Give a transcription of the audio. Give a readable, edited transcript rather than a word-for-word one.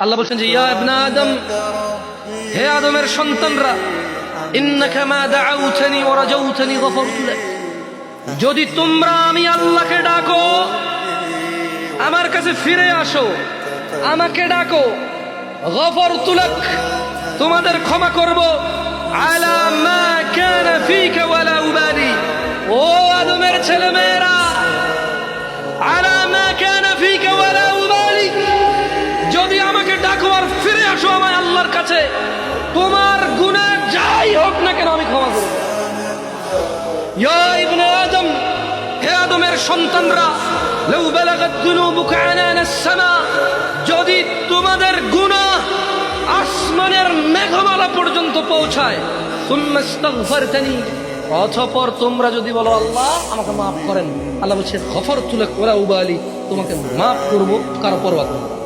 আল্লাহ বলছেন যে ইয়া ইবনা আদম, হে আদমের সন্তানরা, ইন্নাকা মা দাআউতানি ওয়া রাজাউতানি গফারতু লাক, যদি তোমরা আমি আল্লাহকে ডাকো, আমার কাছে ফিরে আসো, আমাকে ডাকো, গফারতু লাক, তোমাদের ক্ষমা করব, আলা মা কানা ফীকা ওয়ালা উবালি, ও আদমের ছেলেমেয়েরা, আলা মা কানা ফীকা ওয়ালা উবালি, যদি আমাকে ডাকো আর ফিরে আসো আমার আল্লাহর কাছে, তোমার গুনাহ যাই হোক না কেন আমি ক্ষমা করব। ইয়া ইবনে আদম, হে আদমের সন্তানরা, লাউ বালাগাত যুনুবুকা আনানাস সামা, যদি তোমাদের গুনাহ আসমানের মেঘমালা পর্যন্ত পৌঁছায়, সুম্মা ইস্তাগফারতানি, অতঃপর তোমরা যদি বলো আল্লাহ আমাকে মাফ করেন, আল্লাহ বলছে গফারতু লাক ওয়া লা উবালি, তোমাকে মাফ করব, কারো পরোয়া করব না।